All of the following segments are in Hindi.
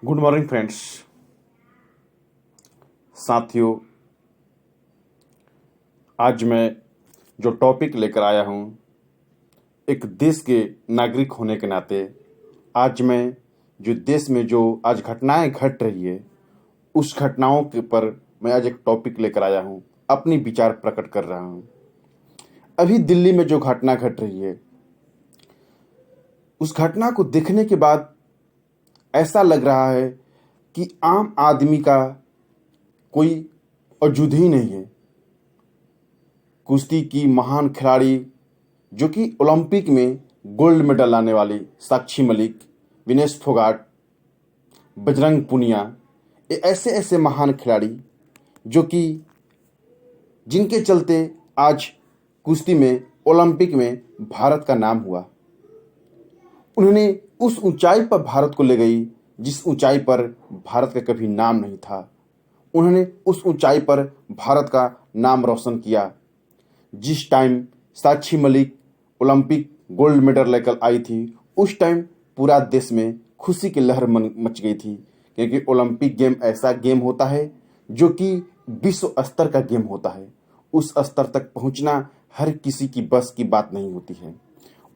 Good morning friends. साथियों, आज मैं जो टॉपिक लेकर आया हूँ, एक देश के नागरिक होने के नाते आज मैं जो देश में जो आज घटनाएं घट रही है, उस घटनाओं के पर मैं आज एक टॉपिक लेकर आया हूँ, अपनी विचार प्रकट कर रहा हूँ। अभी दिल्ली में जो घटना घट रही है, उस घटना को देखने के बाद ऐसा लग रहा है कि आम आदमी का कोई वजूद ही नहीं है। कुश्ती की महान खिलाड़ी जो कि ओलंपिक में गोल्ड मेडल लाने वाली साक्षी मलिक, विनेश फोगाट, बजरंग पुनिया, ये ऐसे ऐसे महान खिलाड़ी जो कि जिनके चलते आज कुश्ती में ओलंपिक में भारत का नाम हुआ। उन्होंने उस ऊंचाई पर भारत को ले गई जिस ऊंचाई पर भारत का कभी नाम नहीं था। उन्होंने उस ऊंचाई पर भारत का नाम रोशन किया। जिस time Sakshi Malik Olympic gold medal लेकर आई थी, उस टाइम पूरा देश में खुशी की लहर मच गई थी, क्योंकि ओलंपिक गेम ऐसा गेम होता है जो कि विश्व स्तर का गेम होता है। उस स्तर तक पहुंचना हर किसी की बस की बात नहीं होती है।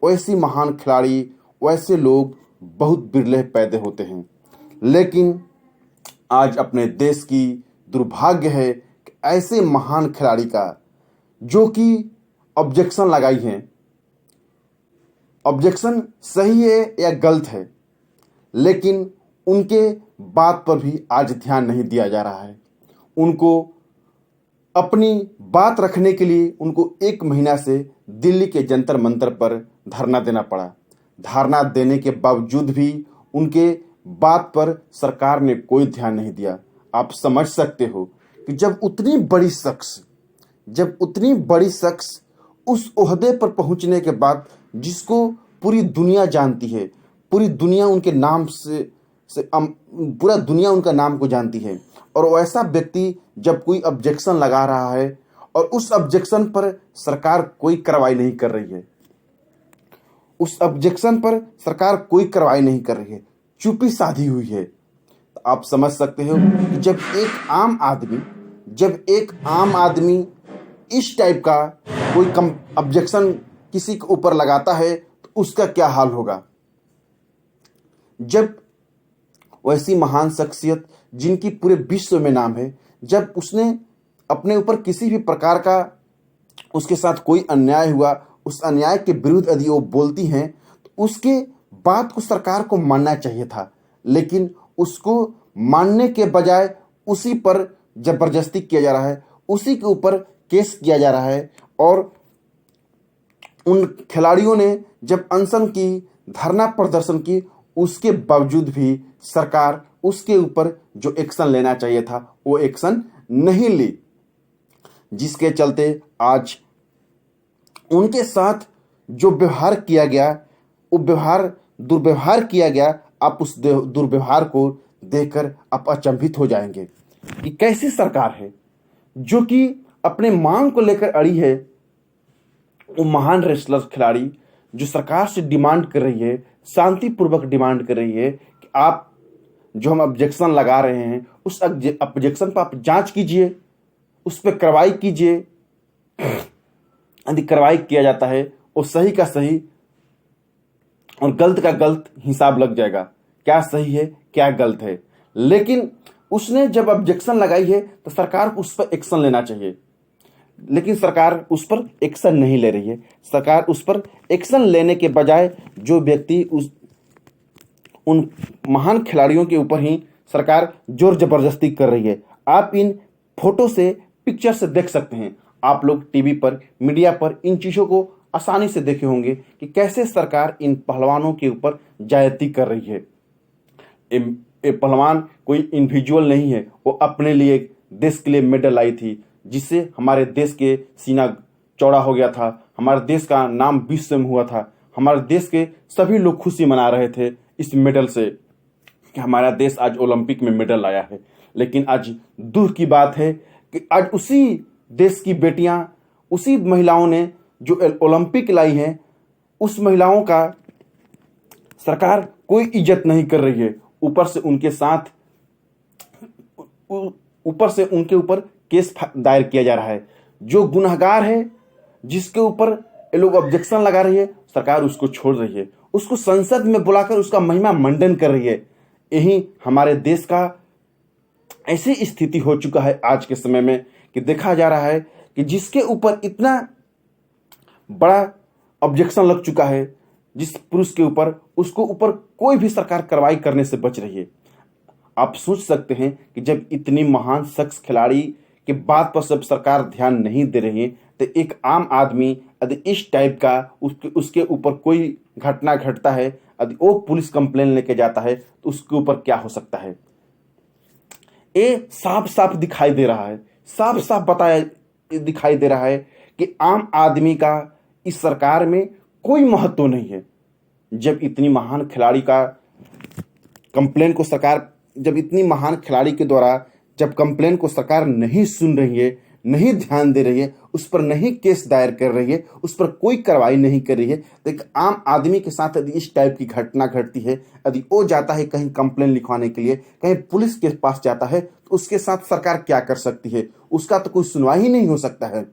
वैसी महान खिलाड़ी, वैसे लोग बहुत बिरले पैदा होते हैं। लेकिन आज अपने देश की दुर्भाग्य है कि ऐसे महान खिलाड़ी का जो कि ऑब्जेक्शन लगाई है, ऑब्जेक्शन सही है या गलत है, लेकिन उनके बात पर भी आज ध्यान नहीं दिया जा रहा है। उनको अपनी बात रखने के लिए उनको 1 महीना से दिल्ली के जंतर मंतर पर धरना देना पड़ा। धरना देने के बावजूद भी उनके बात पर सरकार ने कोई ध्यान नहीं दिया। आप समझ सकते हो कि जब उतनी बड़ी शख्स उस ओहदे पर पहुंचने के बाद, जिसको पूरी दुनिया जानती है, पूरी दुनिया उनके नाम से पूरा दुनिया उनका नाम को जानती है, और वैसा व्यक्ति जब कोई ऑब्जेक्शन लगा रहा है और उस ऑब्जेक्शन पर सरकार कोई कार्रवाई नहीं कर रही है, चुप्पी साधी हुई है, तो आप समझ सकते हो कि जब एक आम आदमी इस टाइप का कोई ऑब्जेक्शन किसी के ऊपर लगाता है तो उसका क्या हाल होगा। जब वैसी महान शख्सियत जिनकी पूरे विश्व में नाम है, जब उसने अपने ऊपर किसी भी प्रकार का उसके साथ कोई अन्याय हुआ, उस अन्याय के विरुद्ध यदि वो बोलती हैं तो उसके बात को सरकार को मानना चाहिए था। लेकिन उसको मानने के बजाय उसी पर जबरदस्ती किया जा रहा है, उसी के ऊपर केस किया जा रहा है। और उन खिलाड़ियों ने जब अनशन की, धरना प्रदर्शन की, उसके बावजूद भी सरकार उसके ऊपर जो एक्शन लेना चाहिए था वो एक्शन नहीं ली, जिसके चलते आज उनके साथ जो व्यवहार किया गया, वो दुर्व्यवहार किया गया। आप उस दुर्व्यवहार को देखकर आप अचंभित हो जाएंगे कि कैसी सरकार है जो कि अपने मांग को लेकर अड़ी है। वो महान रेसलर खिलाड़ी जो सरकार से डिमांड कर रही है, शांतिपूर्वक डिमांड कर रही है कि आप जो हम ऑब्जेक्शन लगा रहे हैं, उस ऑब्जेक्शन पर आप जांच कीजिए, उस पर कार्रवाई कीजिए। यदि कार्रवाई किया जाता है, वो सही का सही और गलत का गलत हिसाब लग जाएगा, क्या सही है क्या गलत है। लेकिन उसने जब ऑब्जेक्शन लगाई है तो सरकार को उस पर एक्शन लेना चाहिए, लेकिन सरकार उस पर एक्शन नहीं ले रही है। सरकार उस पर एक्शन लेने के बजाय जो व्यक्ति उन महान खिलाड़ियों के ऊपर ही सरकार जोर जबरदस्ती कर रही है। आप इन फोटो से, पिक्चर से देख सकते हैं। आप लोग टीवी पर, मीडिया पर इन चीज़ों को आसानी से देखे होंगे कि कैसे सरकार इन पहलवानों के ऊपर ज्यादती कर रही है। ये पहलवान कोई इंडिविजुअल नहीं है, वो अपने लिए, देश के लिए मेडल लाई थी, जिससे हमारे देश के सीना चौड़ा हो गया था, हमारे देश का नाम विश्व में हुआ था। हमारे देश के सभी लोग खुशी मना रहे थे इस मेडल से कि हमारा देश आज ओलंपिक में मेडल लाया है। लेकिन आज दुख की बात है कि आज उसी देश की बेटियां, उसी महिलाओं ने जो ओलंपिक लाई हैं, उस महिलाओं का सरकार कोई इज्जत नहीं कर रही है। ऊपर से उनके साथ ऊपर से उनके ऊपर केस दायर किया जा रहा है। जो गुनहगार है, जिसके ऊपर ये लोग ऑब्जेक्शन लगा रही है, सरकार उसको छोड़ रही है, उसको संसद में बुलाकर उसका महिमा मंडन कर रही है। यही हमारे देश का ऐसी स्थिति हो चुका है आज के समय में कि देखा जा रहा है कि जिसके ऊपर इतना बड़ा ऑब्जेक्शन लग चुका है, जिस पुरुष के ऊपर, उसको ऊपर कोई भी सरकार कार्रवाई करने से बच रही है। आप सोच सकते हैं कि जब इतनी महान शख्स खिलाड़ी के बात पर सब सरकार ध्यान नहीं दे रही है, तो एक आम आदमी यदि इस टाइप का उसके ऊपर कोई घटना घटता है, यदि वो पुलिस कंप्लेन लेके जाता है, तो उसके ऊपर क्या हो सकता है। ये साफ साफ दिखाई दे रहा है, साफ साफ दिखाई दे रहा है कि आम आदमी का इस सरकार में कोई महत्व नहीं है। जब इतनी महान खिलाड़ी का कंप्लेन को सरकार, जब इतनी महान खिलाड़ी के द्वारा जब कंप्लेन को सरकार नहीं सुन रही है, नहीं ध्यान दे रही है, उस पर नहीं केस दायर कर रही है, उस पर कोई कार्रवाई नहीं कर रही है, तो एक आम आदमी के साथ यदि इस टाइप की घटना घटती है, यदि वो जाता है कहीं कंप्लेन लिखवाने के लिए, कहीं पुलिस के पास जाता है, तो उसके साथ सरकार क्या कर सकती है? उसका तो कोई सुनवाई ही नहीं हो सकता है।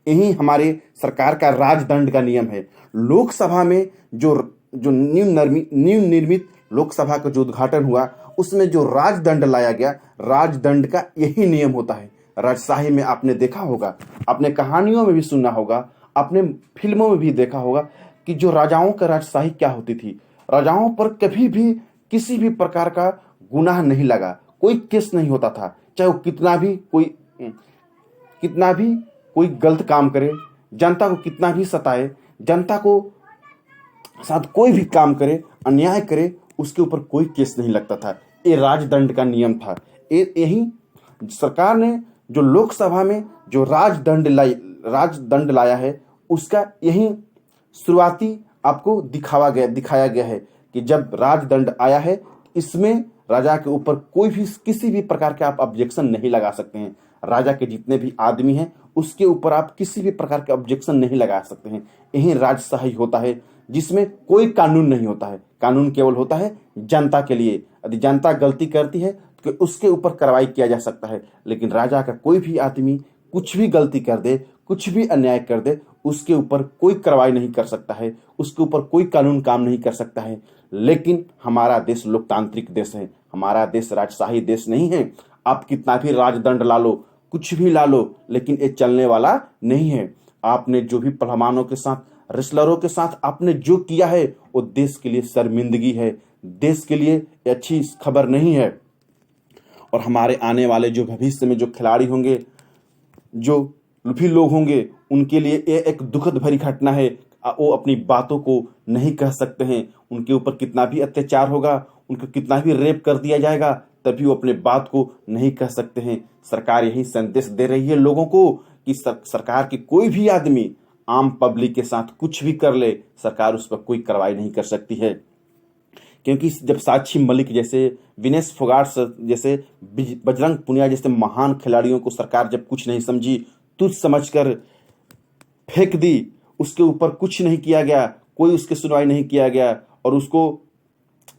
यही हमारे सरकार का राजदंड का नियम है। लोकसभा में जो नवनिर्मित लोकसभा का जो उद्घाटन हुआ, उसमें जो राजदंड लाया गया, राजदंड का यही नियम होता है। राजशाही में आपने देखा होगा, आपने कहानियों में भी सुना होगा, आपने फिल्मों में भी देखा होगा कि जो राजाओं का राजशाही क्या होती थी। राजाओं पर कभी भी किसी भी प्रकार का गुनाह नहीं लगा, कोई केस नहीं होता था, चाहे वो कितना भी कोई गलत काम करे, जनता को कितना भी सताए, जनता को साथ कोई भी काम करे, अन्याय करे, उसके ऊपर कोई केस नहीं लगता था। ये राजदंड का नियम था। यही सरकार ने जो लोकसभा में जो राजदंड लाया है, उसका यही शुरुआती आपको दिखाया गया है कि जब राजदंड आया है, इसमें राजा के ऊपर कोई भी किसी भी प्रकार के आप ऑब्जेक्शन नहीं लगा सकते हैं। राजा के जितने भी आदमी हैं, उसके ऊपर आप किसी भी प्रकार के ऑब्जेक्शन नहीं लगा सकते हैं। यही राजशाही होता है, जिसमें कोई कानून नहीं होता है। कानून केवल होता है जनता के लिए। यदि जनता गलती करती है तो उसके ऊपर कार्रवाई किया जा सकता है, लेकिन राजा का कोई भी आदमी कुछ भी गलती कर दे, कुछ भी अन्याय कर दे, उसके ऊपर कोई कार्रवाई नहीं कर सकता है, उसके ऊपर कोई कानून काम नहीं कर सकता है। लेकिन हमारा देश लोकतांत्रिक देश है, हमारा देश राजशाही देश नहीं है। आप कितना भी राजदंड ला लो, कुछ भी ला लो, लेकिन ये चलने वाला नहीं है। आपने जो भी पहलवानों के साथ, रेसलरों के साथ आपने जो किया है, वो देश के लिए शर्मिंदगी है, देश के लिए अच्छी खबर नहीं है। और हमारे आने वाले जो भविष्य में जो खिलाड़ी होंगे, जो भी लोग होंगे, उनके लिए ये एक दुखद भरी घटना है। वो अपनी बातों को नहीं कह सकते हैं। उनके ऊपर कितना भी अत्याचार होगा, उनको कितना भी रेप कर दिया जाएगा, तभी वो अपने बात को नहीं कह सकते हैं। सरकार यही संदेश दे रही है लोगों को कि सरकार की कोई भी आदमी आम पब्लिक के साथ कुछ भी कर ले, सरकार उस पर कोई कार्रवाई नहीं कर सकती है। क्योंकि जब साक्षी मलिक जैसे, विनेश फोगाट जैसे, बजरंग पुनिया जैसे महान खिलाड़ियों को सरकार जब कुछ नहीं समझी, तुच्छ समझकर फेंक दी, उसके ऊपर कुछ नहीं किया गया, कोई उसकी सुनवाई नहीं किया गया, और उसको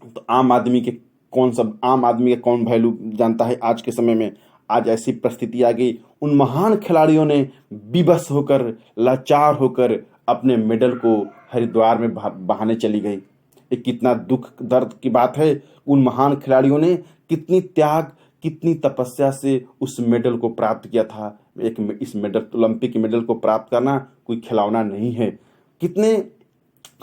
तो आम आदमी का कौन वैल्यू जानता है आज के समय में। आज ऐसी परिस्थिति आ गई, उन महान खिलाड़ियों ने विवश होकर, लाचार होकर अपने मेडल को हरिद्वार में बहाने चली गई। ये कितना दुख दर्द की बात है। उन महान खिलाड़ियों ने कितनी त्याग, कितनी तपस्या से उस मेडल को प्राप्त किया था। इस मेडल, ओलंपिक मेडल को प्राप्त करना कोई खिलौना नहीं है। कितने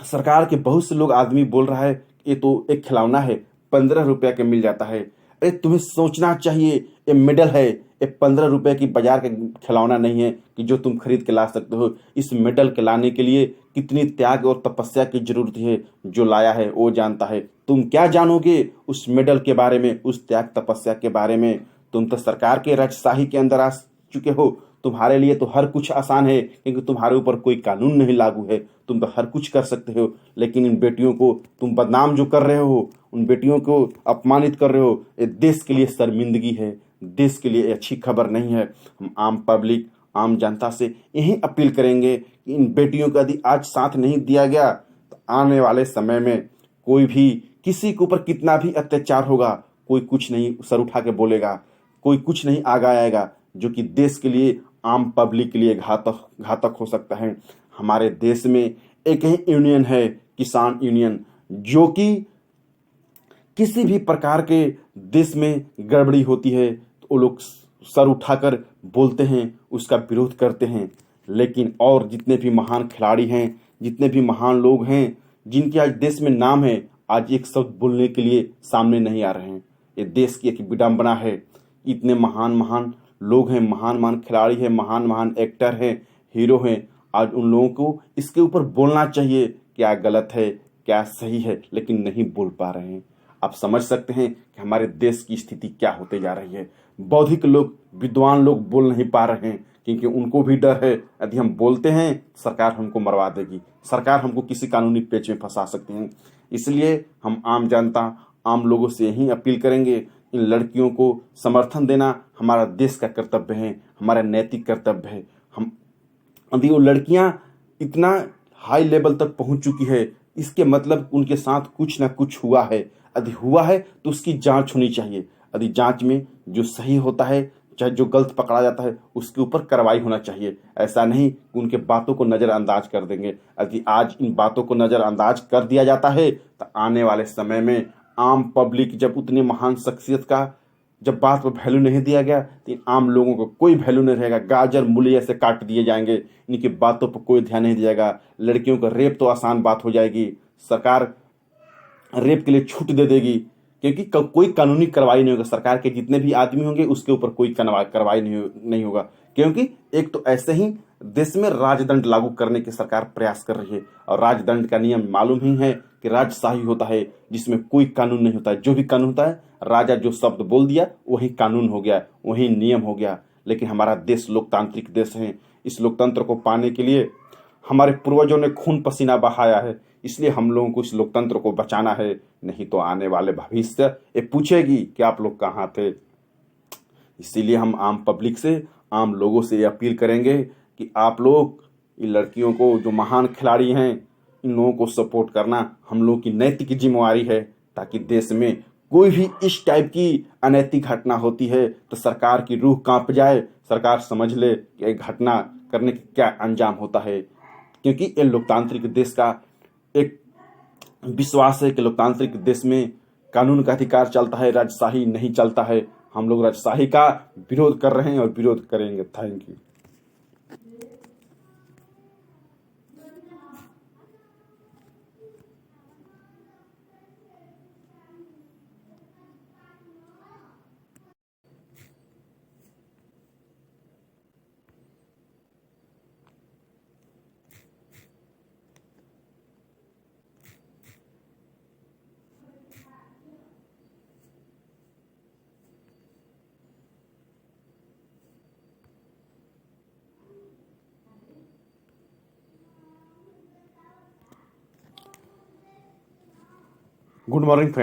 सरकार के बहुत से लोग आदमी बोल रहा है ये तो एक खिलौना है, 15 रुपया के मिल जाता है। अरे तुम्हें सोचना चाहिए, ये मेडल है, ये 15 रुपए की बाजार का खिलौना नहीं है कि जो तुम खरीद के ला सकते हो। इस मेडल के लाने के लिए कितनी त्याग और तपस्या की जरूरत है, जो लाया है वो जानता है। तुम क्या जानोगे उस मेडल के बारे में, उस त्याग तपस्या के बारे में? तुम तो सरकार के राजशाही के अंदर आ चुके हो। तुम्हारे लिए तो हर कुछ आसान है, क्योंकि तुम्हारे ऊपर कोई कानून नहीं लागू है, तुम तो हर कुछ कर सकते हो। लेकिन इन बेटियों को तुम बदनाम जो कर रहे हो, उन बेटियों को अपमानित कर रहे हो, ये देश के लिए शर्मिंदगी है, देश के लिए अच्छी खबर नहीं है। हम आम पब्लिक, आम जनता से यही अपील करेंगे कि इन बेटियों का यदि आज साथ नहीं दिया गया, तो आने वाले समय में कोई भी किसी के ऊपर कितना भी अत्याचार होगा, कोई कुछ नहीं सर उठा के बोलेगा, कोई कुछ नहीं आगा आएगा, जो कि देश के लिए, आम पब्लिक के लिए घातक घातक हो सकता है। हमारे देश में एक ही यूनियन है, किसान यूनियन, जो कि किसी भी प्रकार के देश में गड़बड़ी होती है तो वो लोग सर उठाकर बोलते हैं, उसका विरोध करते हैं। लेकिन और जितने भी महान खिलाड़ी हैं, जितने भी महान लोग हैं, जिनके आज देश में नाम है, आज एक शब्द बोलने के लिए सामने नहीं आ रहे हैं। ये देश की एक विडंबना है। इतने महान महान लोग हैं, महान महान खिलाड़ी हैं, महान महान एक्टर हैं, हीरो हैं, आज उन लोगों को इसके ऊपर बोलना चाहिए, क्या गलत है क्या सही है, लेकिन नहीं बोल पा रहे हैं। आप समझ सकते हैं कि हमारे देश की स्थिति क्या होते जा रही है। बौद्धिक लोग, विद्वान लोग बोल नहीं पा रहे हैं, क्योंकि उनको भी डर है, यदि हम बोलते हैं सरकार हमको मरवा देगी, सरकार हमको किसी कानूनी पेच में फंसा सकती है। इसलिए हम आम जनता, आम लोगों से यही अपील करेंगे, इन लड़कियों को समर्थन देना हमारा देश का कर्तव्य है, हमारा नैतिक कर्तव्य है। हम यदि वो लड़कियां इतना हाई लेवल तक पहुंच चुकी है, इसके मतलब उनके साथ कुछ ना कुछ हुआ है। यदि हुआ है तो उसकी जांच होनी चाहिए। यदि जांच में जो सही होता है, चाहे जो गलत पकड़ा जाता है, उसके ऊपर कार्रवाई होना चाहिए। ऐसा नहीं कि उनके बातों को नज़रअंदाज कर देंगे। यदि आज इन बातों को नज़रअंदाज कर दिया जाता है तो आने वाले समय में आम पब्लिक, जब उतने महान शख्सियत का जब बात पर वैल्यू नहीं दिया गया, तो आम लोगों को कोई वैल्यू नहीं रहेगा। गाजर मूली ऐसे काट दिए जाएंगे, इनकी बातों पर कोई ध्यान नहीं दिया जाएगा। लड़कियों का रेप तो आसान बात हो जाएगी, सरकार रेप के लिए छूट दे देगी, क्योंकि कोई कानूनी कार्रवाई नहीं होगा। सरकार के जितने भी आदमी होंगे उसके ऊपर कोई कार्रवाई नहीं होगा, क्योंकि एक तो ऐसे ही देश में राजदंड लागू करने की सरकार प्रयास कर रही है, और राजदंड का नियम मालूम ही है कि राजशाही होता है, जिसमें कोई कानून नहीं होता है। जो भी कानून होता है, राजा जो शब्द बोल दिया वही कानून हो गया, वही नियम हो गया। लेकिन हमारा देश लोकतांत्रिक देश है। इस लोकतंत्र को पाने के लिए हमारे पूर्वजों ने खून पसीना बहाया है, इसलिए हम लोगों को इस लोकतंत्र को बचाना है। नहीं तो आने वाले भविष्य ये पूछेगी कि आप लोग कहाँ थे। इसीलिए हम आम पब्लिक से, आम लोगों से ये अपील करेंगे कि आप लोग इन लड़कियों को, जो महान खिलाड़ी हैं, इन लोगों को सपोर्ट करना हम लोगों की नैतिक जिम्मेवारी है, ताकि देश में कोई भी इस टाइप की अनैतिक घटना होती है तो सरकार की रूह कांप जाए, सरकार समझ ले कि एक घटना करने के क्या अंजाम होता है। क्योंकि ये लोकतांत्रिक देश का एक विश्वास है कि लोकतांत्रिक देश में कानून का अधिकार चलता है, राजशाही नहीं चलता है। हम लोग राजशाही का विरोध कर रहे हैं और विरोध करेंगे। Thank you. Good morning friend.